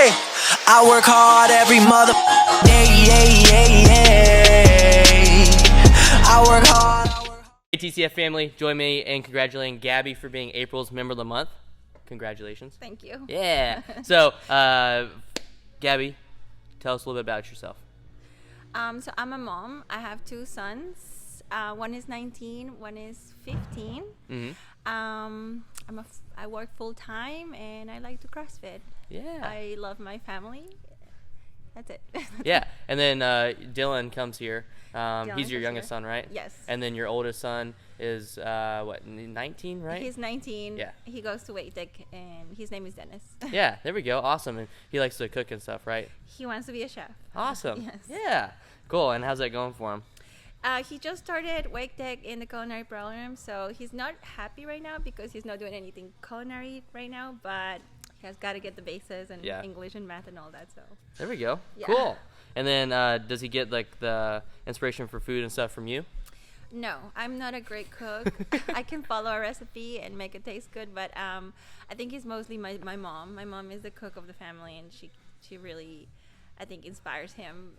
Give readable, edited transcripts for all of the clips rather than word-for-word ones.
Hey, I work hard every mother day, I work hard. Hey TCF family, join me in congratulating Gabby for being April's Member of the Month. Congratulations. Thank you. Yeah. So, Gabby, tell us a little bit about yourself. So I'm a mom. I have two sons. One is 19, one is 15. Mm-hmm. I work full time and I like to CrossFit. Yeah. I love my family. That's it. Yeah. And then Dylan comes here. He's Dylan your comes youngest here. son, right? Yes. And then your oldest son is 19, right? He's 19. Yeah. He goes to Waitek and his name is Dennis. Yeah. There we go. Awesome. And he likes to cook and stuff, right? He wants to be a chef. Awesome. Yes. Yeah. Cool. And how's that going for him? He just started Waitek in the culinary program, so he's not happy right now because he's not doing anything culinary right now, but he has got to get the bases and English and math and all that. So there we go. Yeah. Cool. And then does he get like the inspiration for food and stuff from you? No, I'm not a great cook. I can follow a recipe and make it taste good, but I think it's mostly my mom. My mom is the cook of the family, and she really, I think, inspires him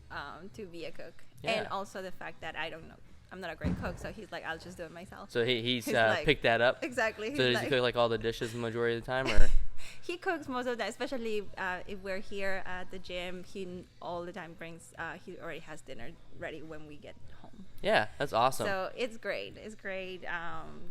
to be a cook. Yeah. And also the fact that I'm not a great cook, so he's like, I'll just do it myself. So he's like, picked that up? Exactly. So does like, he cook like all the dishes the majority of the time, or? He cooks most of that, especially if we're here at the gym. He all the time brings, he already has dinner ready when we get home. Yeah, that's awesome. So it's great. It's great.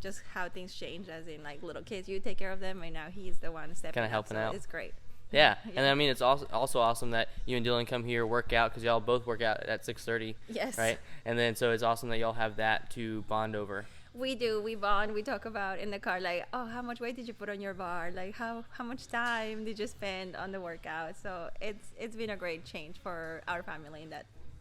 Just how things change, as in like little kids, you take care of them, and now he's the one stepping Kinda up, helping so out. It's great. Yeah, and I mean it's also awesome that you and Dylan come here, work out, because y'all both work out at 6:30. Yes. Right, and then so it's awesome that y'all have that to bond over. We do. We bond. We talk about in the car, like, oh, how much weight did you put on your bar? Like, how much time did you spend on the workout? So it's been a great change for our family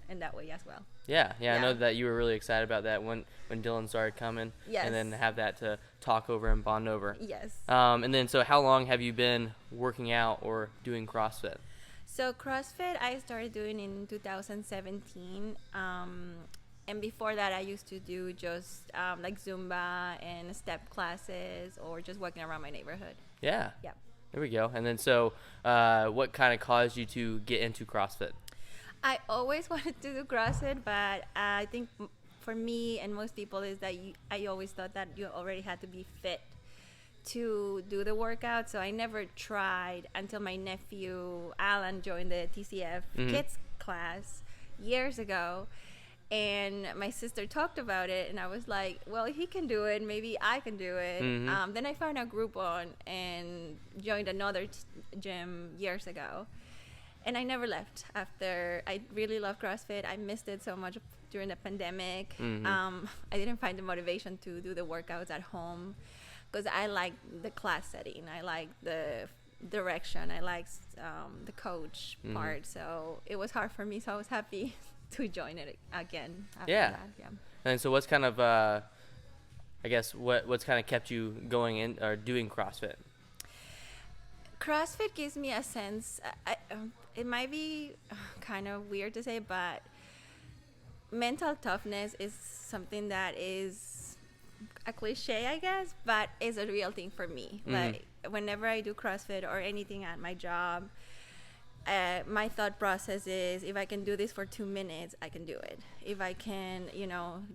in that way as well. Yeah. I know that you were really excited about that when Dylan started coming. Yes. And then have that to talk over and bond over. Yes. And then so how long have you been working out or doing CrossFit? So CrossFit I started doing in 2017. And before that, I used to do just like Zumba and step classes or just walking around my neighborhood. Yeah. Yep. There we go. And then so what kind of caused you to get into CrossFit? I always wanted to do CrossFit, but I think for me and most people is that I always thought that you already had to be fit to do the workout. So I never tried until my nephew Alan joined the TCF kids class years ago. And my sister talked about it, and I was like, well, he can do it. Maybe I can do it. Then I found a Groupon and joined another gym years ago. And I never left after. I really love CrossFit. I missed it so much during the pandemic. I didn't find the motivation to do the workouts at home because I like the class setting. I like the direction. I like the coach part. So it was hard for me, so I was happy to join it again after that. Yeah. And so what's kind of I guess what's kind of kept you going in or doing CrossFit? CrossFit gives me a sense, it might be kind of weird to say, but mental toughness is something that is a cliche, I guess, but is a real thing for me. Like whenever I do CrossFit or anything at my job, my thought process is if I can do this for 2 minutes, I can do it. If I can,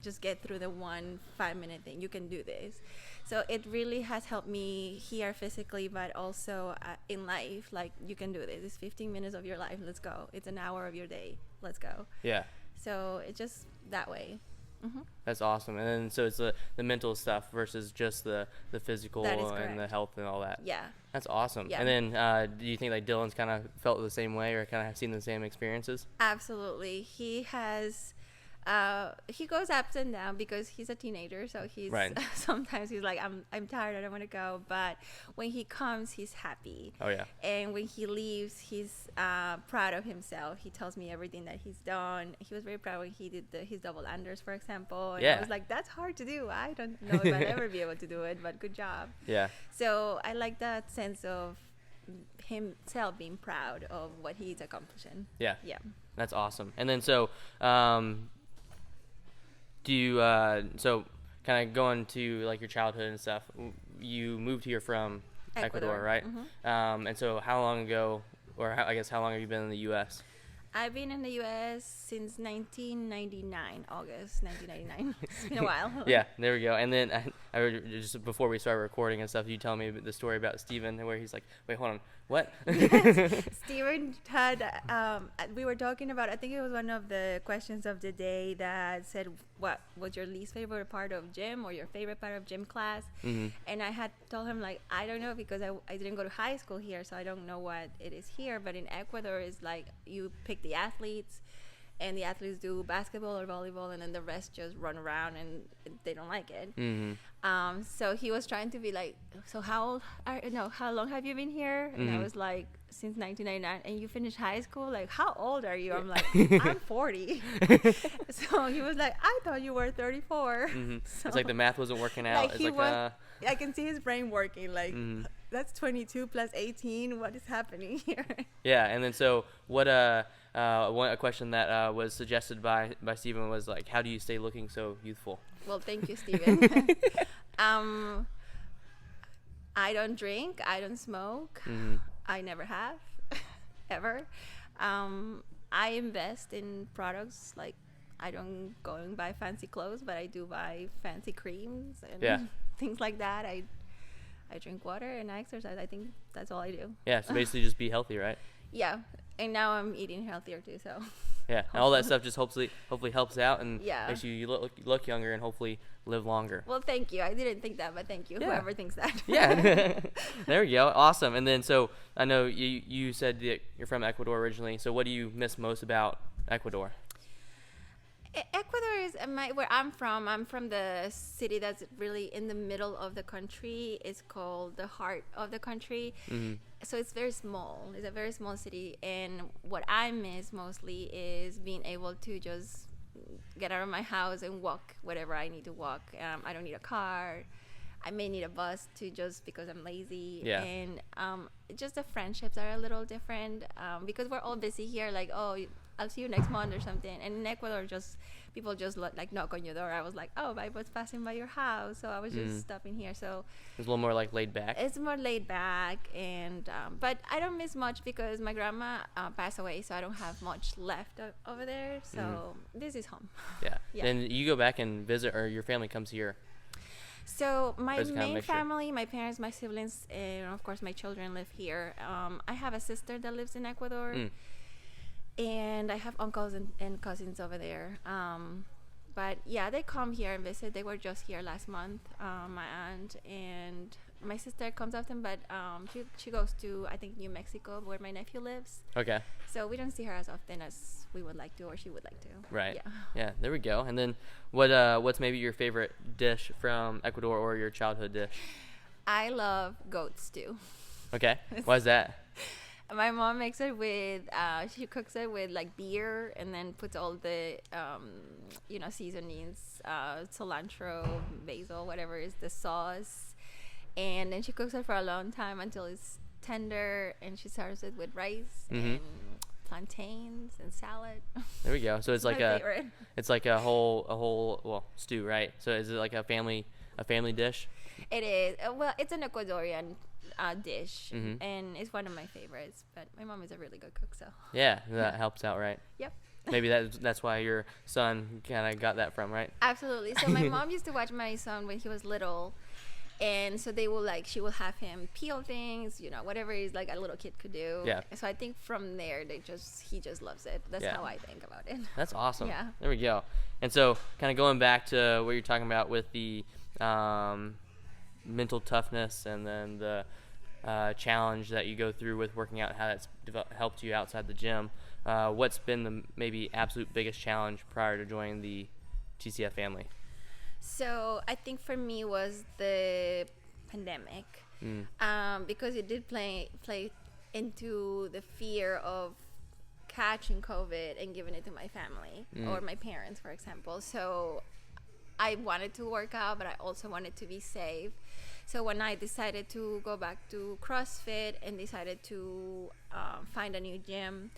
just get through the 1 5-minute thing, you can do this. So it really has helped me here physically, but also in life. Like, you can do this. It's 15 minutes of your life. Let's go. It's an hour of your day. Let's go. Yeah. So it's just that way. That's awesome. And then so it's the mental stuff versus just the physical and the health and all that. Yeah. That's awesome. Yeah. And then do you think like Dylan's kind of felt the same way or kind of seen the same experiences? Absolutely. He has he goes ups and down because he's a teenager, so he's sometimes he's like, I'm tired, I don't want to go, but when he comes, he's happy. Oh yeah. And when he leaves, he's proud of himself. He tells me everything that he's done. He was very proud when he did his double unders, for example, and I was like, that's hard to do. I don't know if I'll ever be able to do it, but good job. Yeah. So I like that sense of himself being proud of what he's accomplishing. Yeah. That's awesome. And then so do you so kind of going to like your childhood and stuff, you moved here from Ecuador, right? And so how long ago or I guess how long have you been in the U.S.? I've been in the U.S. since 1999, August 1999. It's been a while. Yeah, there we go. And then I just before we started recording and stuff, you tell me the story about Steven, where he's like, wait, hold on, what? Steven had, we were talking about, I think it was one of the questions of the day that said, what was your least favorite part of gym or your favorite part of gym class? Mm-hmm. And I had told him, like, I don't know, because I didn't go to high school here, so I don't know what it is here. But in Ecuador, it's like you pick the athletes, and the athletes do basketball or volleyball, and then the rest just run around and they don't like it. Mm-hmm. So he was trying to be like, so how long have you been here? And I was like, since 1999. And you finished high school? Like, how old are you? I'm like, I'm 40. So he was like, I thought you were 34. Mm-hmm. So, it's like the math wasn't working out. like, It's I can see his brain working, like, that's 22 plus 18. What is happening here? Yeah, and then so what? A question that was suggested by Steven was like, how do you stay looking so youthful? Well, thank you, Steven. I don't drink. I don't smoke. Mm-hmm. I never have, ever. I invest in products. Like, I don't go and buy fancy clothes, but I do buy fancy creams and things like that. I drink water and I exercise. I think that's all I do. Yeah, so basically just be healthy, right? Yeah, and now I'm eating healthier too, so. Yeah, and all that stuff just hopefully helps out and Yeah. makes you look younger and hopefully live longer. Well, thank you. I didn't think that, but thank you, Yeah. whoever thinks that. Yeah, there we go. Awesome. And then so I know you said that you're from Ecuador originally. So what do you miss most about Ecuador? Ecuador is where I'm from. I'm from the city that's really in the middle of the country. It's called the heart of the country. Mm-hmm. So it's very small. It's a very small city. And what I miss mostly is being able to just get out of my house and walk whatever I need to walk. I don't need a car. I may need a bus to just because I'm lazy. Yeah. And just the friendships are a little different because we're all busy here. Like, oh, I'll see you next month or something. And in Ecuador, people just like knock on your door. I was like, oh, I was passing by your house, so I was just stopping here. So It's a little more like laid back. it's more laid back, and but I don't miss much because my grandma passed away, so I don't have much left over there. So this is home. Yeah. Yeah. And you go back and visit, or your family comes here. So my It's kind of main mixture. family, my parents, my siblings, and of course my children live here. I have a sister that lives in Ecuador. And I have uncles and cousins over there. But yeah, they come here and visit. They were just here last month, my aunt and my sister comes often, but she goes to, I think, New Mexico, where my nephew lives. Okay. So we don't see her as often as we would like to, or she would like to. Right. Yeah. Yeah. There we go. And then what's maybe your favorite dish from Ecuador or your childhood dish? I love goat stew. Okay. Why is that? My mom makes it with, she cooks it with like beer and then puts all the, seasonings, cilantro, basil, whatever is the sauce. And then she cooks it for a long time until it's tender, and she serves it with rice and plantains and salad. There we go. So it's like my favorite. it's like a whole stew, right? So is it like a family dish? It is. Well, it's an Ecuadorian dish, Mhm. and it's one of my favorites. But my mom is a really good cook, so. Yeah, that helps out, right? Yep. Maybe that's why your son kind of got that from, right? Absolutely. So my mom used to watch my son when he was little, and so she will have him peel things, whatever is like a little kid could do. Yeah. So I think from there he just loves it. That's Yeah. how I think about it. That's awesome. Yeah. There we go. And so kind of going back to what you're talking about with the mental toughness and then the challenge that you go through with working out, how that's helped you outside the gym. What's been the maybe absolute biggest challenge prior to joining the TCF family? So I think for me was the pandemic, because it did play into the fear of catching COVID and giving it to my family or my parents, for example. So I wanted to work out, but I also wanted to be safe. So when I decided to go back to CrossFit and decided to find a new gym,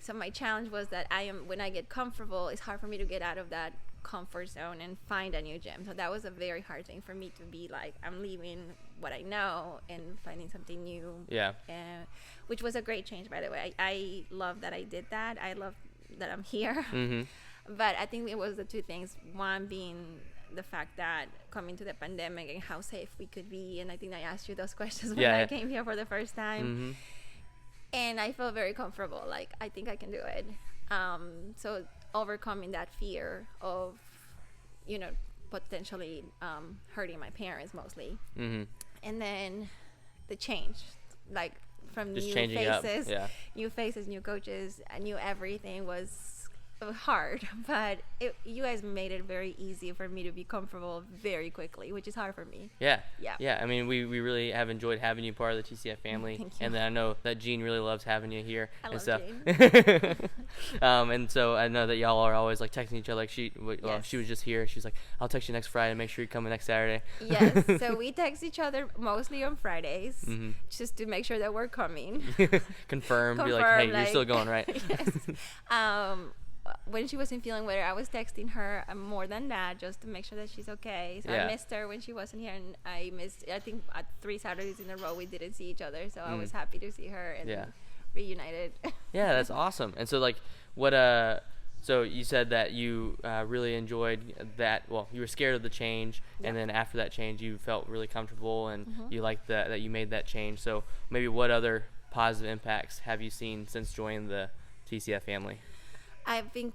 so my challenge was that when I get comfortable, it's hard for me to get out of that comfort zone and find a new gym. So that was a very hard thing for me to be like, I'm leaving what I know and finding something new. Yeah. Which was a great change, by the way. I love that I did that. I love that I'm here. Mm-hmm. But I think it was the two things. One being the fact that coming to the pandemic and how safe we could be. And I think I asked you those questions when I came here for the first time. Mm-hmm. And I felt very comfortable. Like, I think I can do it. So overcoming that fear of, you know, potentially hurting my parents mostly. Mm-hmm. And then the change, like from Just new changing faces, up. Yeah. new faces, new coaches, new everything was hard, but you guys made it very easy for me to be comfortable very quickly, which is hard for me. Yeah. Yeah. I mean, we really have enjoyed having you part of the TCF family. Thank you. And then I know that Jean really loves having you here I and love stuff. Jean. And so I know that y'all are always like texting each other. Like she Yes. was just here. She's like, I'll text you next Friday. Make sure you come next Saturday. Yes, so we text each other mostly on Fridays, Mm-hmm. just to make sure that we're coming. Confirm. Be like, hey, you're still going, right? Yes. When she wasn't feeling better, I was texting her more than that, just to make sure that she's okay. So Yeah. I missed her when she wasn't here, and I think 3 Saturdays in a row we didn't see each other. So I was happy to see her and reunited. Yeah, that's awesome. And so like, what so you said that you really enjoyed that. Well, you were scared of the change, and then after that change, you felt really comfortable, and you liked that you made that change. So maybe what other positive impacts have you seen since joining the TCF family? I've been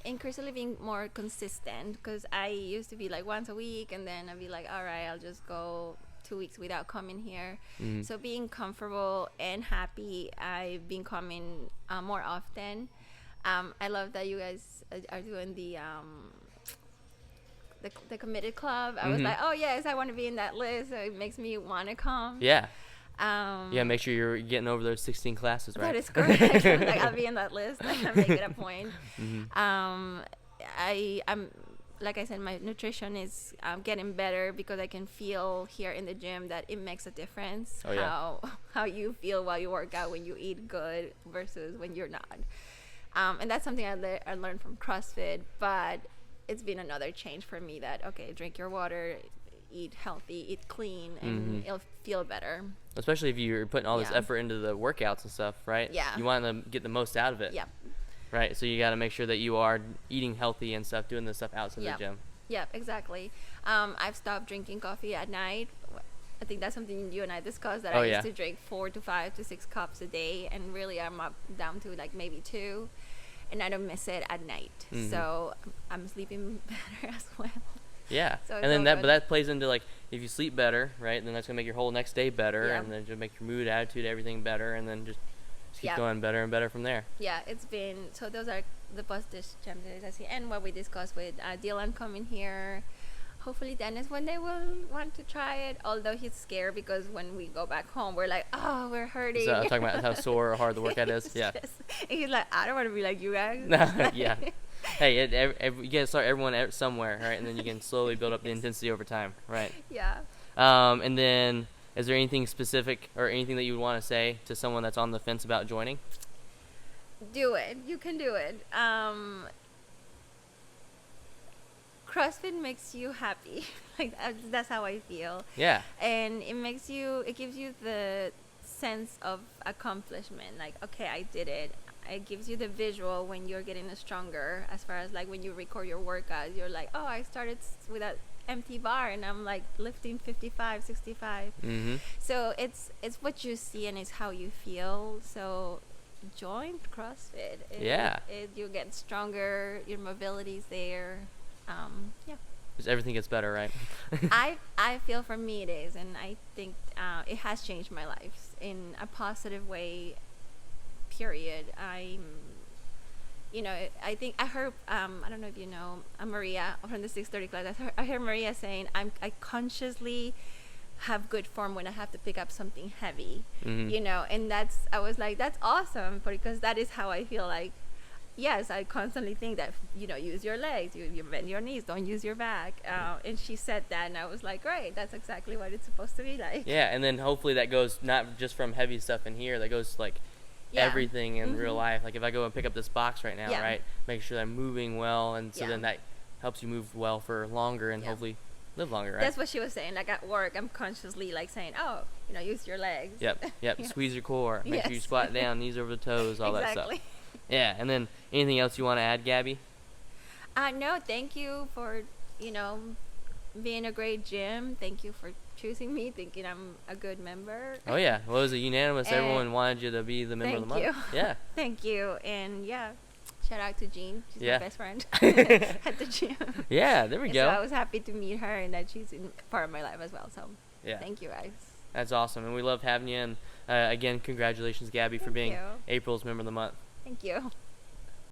increasingly being more consistent, because I used to be like once a week, and then I'd be like, all right, I'll just go 2 weeks without coming here. So being comfortable and happy, I've been coming more often. I love that you guys are doing the committed club. I was like, oh yes, I want to be in that list, so it makes me want to come. Yeah. Make sure you're getting over those 16 classes, right? That is correct. Like, I'll be in that list. I make it a point. I'm like I said, my nutrition is getting better, because I can feel here in the gym that it makes a difference. Oh, yeah. How you feel while you work out when you eat good versus when you're not. And that's something I learned from CrossFit, but it's been another change for me that, okay, drink your water, eat healthy, eat clean, and it'll feel better. Especially if you're putting all this effort into the workouts and stuff, right? Yeah. You want to get the most out of it. Yeah. Right. So you got to make sure that you are eating healthy and stuff, doing this stuff outside the gym. Yeah, exactly. I've stopped drinking coffee at night. I think that's something you and I discussed, that I used to drink 4 to 5 to 6 cups a day, and really I'm up down to like maybe 2, and I don't miss it at night. So I'm sleeping better as well. Yeah. So and then that plays into, like, if you sleep better, right, then that's going to make your whole next day better, and then just make your mood, attitude, everything better, and then just keep going better and better from there. Yeah, it's been, so those are the positive changes I see. And what we discussed with Dylan coming here, hopefully Dennis one day will want to try it, although he's scared, because when we go back home, we're like, oh, we're hurting. So talking about how sore or hard the workout is. Yeah. Yes. And he's like, I don't want to be like you guys. Yeah. Hey, you got to start everyone somewhere, right? And then you can slowly build up the intensity over time, right? Yeah. And then, is there anything specific or anything that you would want to say to someone that's on the fence about joining? Do it. You can do it. CrossFit makes you happy. Like, that's how I feel. Yeah. And it gives you the sense of accomplishment. Like, okay, I did it. It gives you the visual when you're getting stronger, as far as like when you record your workout, you're like, oh, I started with an empty bar and I'm like lifting 55, 65. So it's what you see and it's how you feel. So join CrossFit. You get stronger, your mobility's there. Because everything gets better, right? I feel for me it is, and I think it has changed my life in a positive way. Period. I think I heard, I don't know if you know, Maria from the 630 class. I heard Maria saying, I consciously have good form when I have to pick up something heavy, and I was like, that's awesome, because that is how I feel. Like, yes, I constantly think that, use your legs, you bend your knees, don't use your back. And she said that, and I was like, great, that's exactly what it's supposed to be like. Yeah, and then hopefully that goes not just from heavy stuff in here, that goes like Yeah. everything in real life. Like if I go and pick up this box right now, Yeah. right, make sure that I'm moving well, and so Yeah. then that helps you move well for longer and Yeah. hopefully live longer, right? That's what she was saying. Like at work, I'm consciously like saying, "Oh, use your legs." Yep. Yeah. Squeeze your core. Make sure you Yes. squat down, knees over the toes, all that Exactly. stuff. Yeah. And then anything else you want to add, Gabby? No, thank you for being a great gym. Thank you for choosing me, thinking I'm a good member. Oh yeah. Well, was it unanimous? And Everyone wanted you to be the member of the month. thank you. Yeah. Thank you, and yeah, shout out to Jean. She's Yeah. my best friend at the gym. Yeah. There we And go. So I was happy to meet her and that she's in part of my life as well. So Yeah. thank you guys. That's awesome, and we love having you. And again, congratulations, Gabby, for Thank being you. April's member of the month. Thank you.